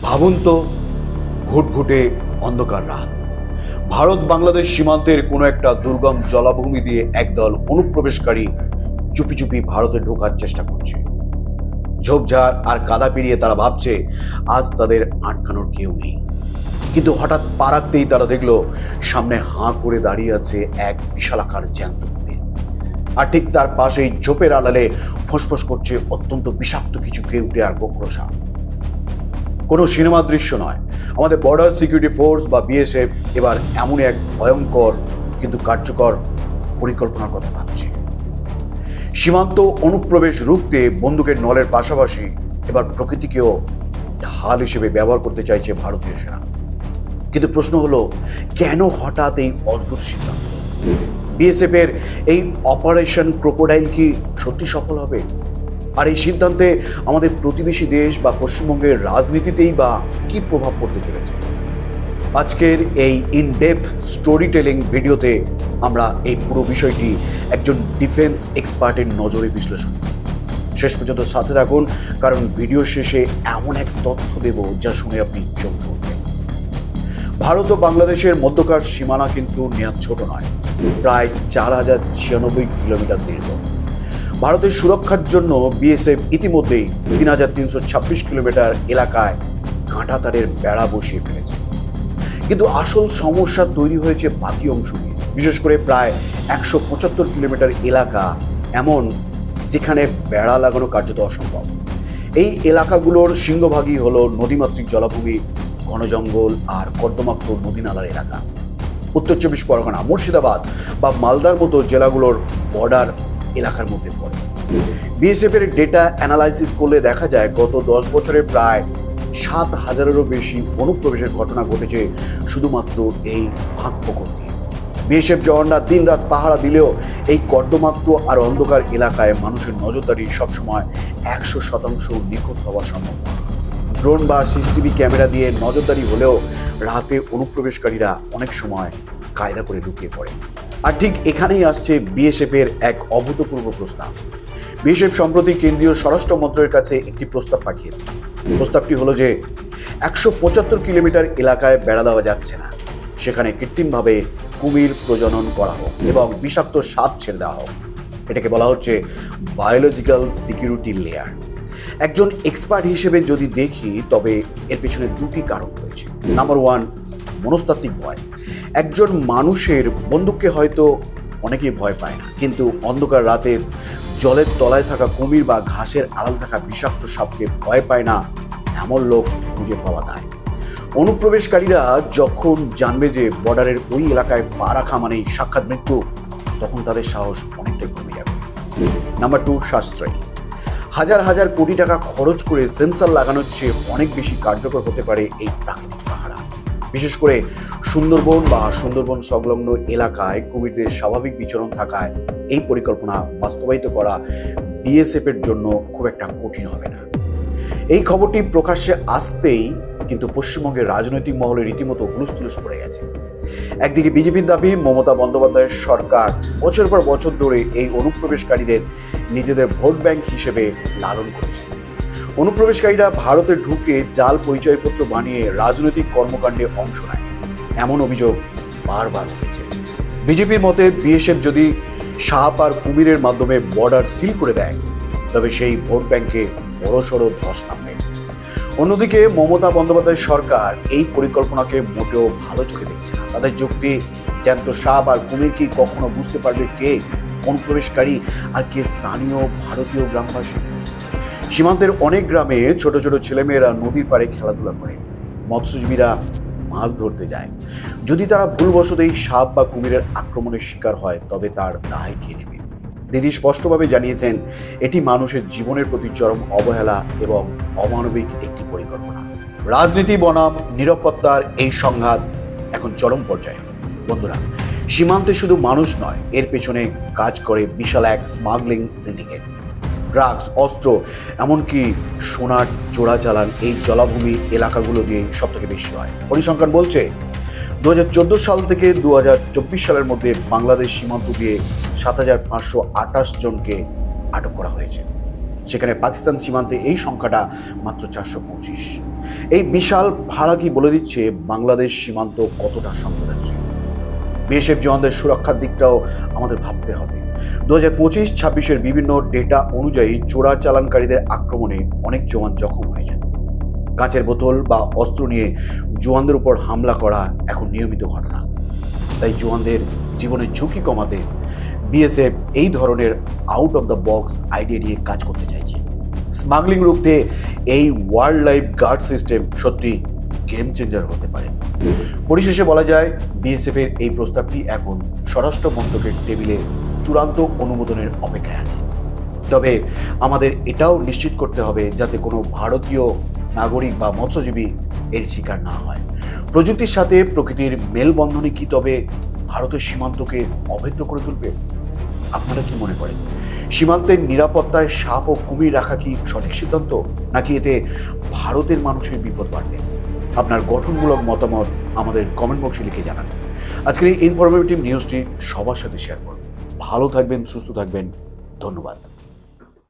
ভাবুন তো, ঘুটঘুটে অন্ধকার রাত, ভারত বাংলাদেশ সীমান্তের কোনো একটা দুর্গম জলাভূমি দিয়ে একদল অনুপ্রবেশকারী চুপি চুপি ভারতে ঢোকার চেষ্টা করছে। ঝোপঝাড় আর কাদা পেরিয়ে তারা ভাবছে আজ তাদের আটকানোর কেউ নেই। কিন্তু হঠাৎ পা রাখতেই তারা দেখলো সামনে হাঁ করে দাঁড়িয়ে আছে এক বিশালাকার জ্যান্ত কুমির। আর ঠিক তার পাশেই ঝোপের আড়ালে ফোঁসফোঁস করছে অত্যন্ত বিষাক্ত কিছু কেউটে আর গোখরো সাপ। কোনো সিনেমা দৃশ্য নয়, আমাদের বর্ডার সিকিউরিটি ফোর্স বা বিএসএফ এবার এমন এক ভয়ঙ্কর কিন্তু কার্যকর পরিকল্পনার কথা ভাবছে। সীমান্ত অনুপ্রবেশ রুখতে বন্দুকের নলের পাশাপাশি এবার প্রকৃতিকেও ঢাল হিসেবে ব্যবহার করতে চাইছে ভারতীয় সেনা। কিন্তু প্রশ্ন হলো, কেন হঠাৎ এই অদ্ভুত সিদ্ধান্ত? বিএসএফ এর এই অপারেশন ক্রোকোডাইল কি সত্যি সফল হবে? আর এই সিদ্ধান্তে আমাদের প্রতিবেশী দেশ বা পশ্চিমবঙ্গের রাজনীতিতেই বা কি প্রভাব পড়তে চলেছে? আজকের এই ইনডেপথ স্টোরি টেলিং ভিডিওতে আমরা এই পুরো বিষয়টি একজন ডিফেন্স এক্সপার্টের নজরে বিশ্লেষণ করব। শেষ পর্যন্ত সাথে থাকুন, কারণ ভিডিও শেষে এমন এক তথ্য দেব যা শুনে আপনি চমকে উঠবেন। ভারত ও বাংলাদেশের মধ্যকার সীমানা কিন্তু নেহাত ছোট নয়, প্রায় 4096 কিলোমিটার দীর্ঘ। ভারতের সুরক্ষার জন্য বিএসএফ ইতিমধ্যেই 3326 কিলোমিটার এলাকায় কাঁটাতারের বেড়া বসিয়ে ফেলেছে। কিন্তু আসল সমস্যা তৈরি হয়েছে বাকি অংশ নিয়ে, বিশেষ করে প্রায় 175 কিলোমিটার এলাকা এমন যেখানে বেড়া লাগানো কার্যত অসম্ভব। এই এলাকাগুলোর সিংহভাগই হলো নদীমাতৃক জলাভূমি, ঘন জঙ্গল আর কর্দমাক্ত নদী নালার এলাকা। উত্তর 24 পরগনা, মুর্শিদাবাদ বা মালদার মতো জেলাগুলোর বর্ডার এলাকার মধ্যে পড়ে। বিএসএফ এর ডেটা অ্যানালাইসিস করলে দেখা যায় গত 10 বছরে প্রায় 7000-এরও বেশি অনুপ্রবেশের ঘটনা ঘটেছে শুধুমাত্র এই ফাঁক ফোকর দিয়ে। বিএসএফ জওয়ানরা দিন রাত পাহারা দিলেও এই কর্দমাক্ত আর অন্ধকার এলাকায় মানুষের নজরদারি সবসময় 100% নিখুঁত হওয়া সম্ভব। ড্রোন বা সিসিটিভি ক্যামেরা দিয়ে নজরদারি হলেও রাতে অনুপ্রবেশকারীরা অনেক সময় কায়দা করে ঢুকিয়ে পড়ে। আর ঠিক এখানেই আসছে বিএসএফ এর এক অভূতপূর্ব প্রস্তাব। বিএসএফ সম্প্রতি কেন্দ্রীয় স্বরাষ্ট্র মন্ত্রকের কাছে একটি প্রস্তাব পাঠিয়েছে। প্রস্তাবটি হলো যে 175 কিলোমিটার এলাকায় বেড়া দেওয়া যাচ্ছে না, সেখানে কৃত্রিমভাবে কুমির প্রজনন করা হোক এবং বিষাক্ত সাপ ছেড়ে দেওয়া হোক। এটাকে বলা হচ্ছে বায়োলজিক্যাল সিকিউরিটি লেয়ার। একজন এক্সপার্ট হিসেবে যদি দেখি, তবে এর পেছনে দুটি কারণ রয়েছে। নাম্বার 1, মনস্তাত্ত্বিক ভয়। একজন মানুষের বন্দুককে হয়তো অনেকেই ভয় পায় না, কিন্তু অন্ধকার রাতে জলের তলায় থাকা কুমির বা ঘাসের আড়াল থাকা বিষাক্ত সাপকে ভয় পায় না এমন লোক খুঁজে পাওয়া যায়। অনুপ্রবেশকারীরা যখন জানবে যে বর্ডারের ওই এলাকায় পা রাখা মানেই সাক্ষাৎ মৃত্যু, তখন তাদের সাহস অনেকটাই কমে যাবে। নাম্বার 2, সাশ্রয়ী। হাজার হাজার কোটি টাকা খরচ করে সেন্সর লাগানোর চেয়ে অনেক বেশি কার্যকর হতে পারে এই প্রাকৃতিক পাহারা। বিশেষ করে সুন্দরবন বা সুন্দরবন সংলগ্ন এলাকায় কুমিরদের স্বাভাবিক বিচরণ থাকায় এই পরিকল্পনা বাস্তবায়িত করা বিএসএফ এর জন্য খুব একটা কঠিন হবে না। এই খবরটি প্রকাশ্যে আসতেই কিন্তু পশ্চিমবঙ্গের রাজনৈতিক মহলে রীতিমতো হুলস্থুলুস পড়ে গেছে। একদিকে বিজেপির দাবি, মমতা বন্দ্যোপাধ্যায়ের সরকার বছর পর বছর ধরে এই অনুপ্রবেশকারীদের নিজেদের ভোট ব্যাংক হিসেবে লালন করেছে। অনুপ্রবেশকারীরা ভারতে ঢুকে জাল পরিচয়পত্র বানিয়ে রাজনৈতিক কর্মকাণ্ডে অংশ নেয়, এমন অভিযোগ বারবার উঠেছে। বিজেপির মতে বিএসএফ যদি সাপ আর কুমিরের মাধ্যমে বর্ডার সিল করে দেয়, তবে সেই ভোট ব্যাংকে বড়সড় ধস নামবে। অন্যদিকে মমতা বন্দ্যোপাধ্যায় সরকার এই পরিকল্পনাকে মোটেও ভালো চোখে দেখছে না। তাদের যুক্তি, জ্যান্ত সাপ আর কুমির কি কখনো বুঝতে পারবে কে অনুপ্রবেশকারী আর কে স্থানীয় ভারতীয় গ্রামবাসী? সীমান্তের অনেক গ্রামে ছোট ছোট ছেলেমেয়েরা নদীর পাড়ে খেলাধুলা করে, মৎস্যজীবীরা মাছ ধরতে যায়। যদি তারা ভুলবশত এই সাপ বা কুমিরের আক্রমণের শিকার হয়, তবে তার দায় কে নেবে? দিদি স্পষ্টভাবে জানিয়েছেন, এটি মানুষের জীবনের প্রতি চরম অবহেলা এবং অমানবিক একটি পরিকল্পনা। রাজনীতি বনাম নিরাপত্তার এই সংঘাত এখন চরম পর্যায়ে। বন্ধুরা, সীমান্তে শুধু মানুষ নয়, এর পেছনে কাজ করে বিশাল এক স্মাগলিং সিন্ডিকেট। ড্রাগস, অস্ত্র, এমনকি সোনার চোরাচালান এই জলাভূমি এলাকাগুলো দিয়ে সব থেকে বেশি হয়। পরিসংখ্যান বলছে 2014 সাল থেকে 2024 সালের মধ্যে বাংলাদেশ সীমান্ত দিয়ে 7528 জনকে আটক করা হয়েছে। সেখানে পাকিস্তান সীমান্তে এই সংখ্যাটা মাত্র 425। এই বিশাল ফাড়া কি বলে দিচ্ছে বাংলাদেশ সীমান্ত কতটা সংবেদনশীল। বিএসএফ জওয়ানদের সুরক্ষার দিকটাও আমাদের ভাবতে হবে। 2025-26-এর বিভিন্ন ডেটা অনুযায়ী চোরাচালানকারীদের আক্রমণে অনেক জওয়ান জখম হয়েছেন। কাঁচের বোতল বা অস্ত্র নিয়ে জওয়ানদের উপর হামলা করা এখন নিয়মিত ঘটনা। তাই জওয়ানদের জীবনের ঝুঁকি কমাতে বিএসএফ এই ধরনের out of the box idea নিয়ে কাজ করতে চাইছে। স্মাগলিং রুখতে এই ওয়াইল্ড লাইফ গার্ড সিস্টেম সত্যি গেম চেঞ্জার হতে পারে। পরিশেষে বলা যায়, বিএসএফ এর এই প্রস্তাবটি এখন স্বরাষ্ট্র মন্ত্রকের টেবিলে চূড়ান্ত অনুমোদনের অপেক্ষায় আছে। তবে আমাদের এটাও নিশ্চিত করতে হবে যাতে কোনো ভারতীয় নাগরিক বা মৎস্যজীবী এর শিকার না হয়। প্রযুক্তির সাথে প্রকৃতির মেলবন্ধনই কি তবে ভারতের সীমান্তকে অভেদ্য করে তুলবে? আপনারা কি মনে করেন? সীমান্তের নিরাপত্তায় সাপ ও কুমির রাখা কি সঠিক সিদ্ধান্ত, নাকি এতে ভারতের মানুষের বিপদ বাড়বে? আপনার গঠনমূলক মতামত আমাদের কমেন্ট বক্সে লিখে জানান। আজকের এই ইনফরমেটিভ নিউজটি সবার সাথে শেয়ার করুন। ভালো থাকবেন, সুস্থ থাকবেন। ধন্যবাদ।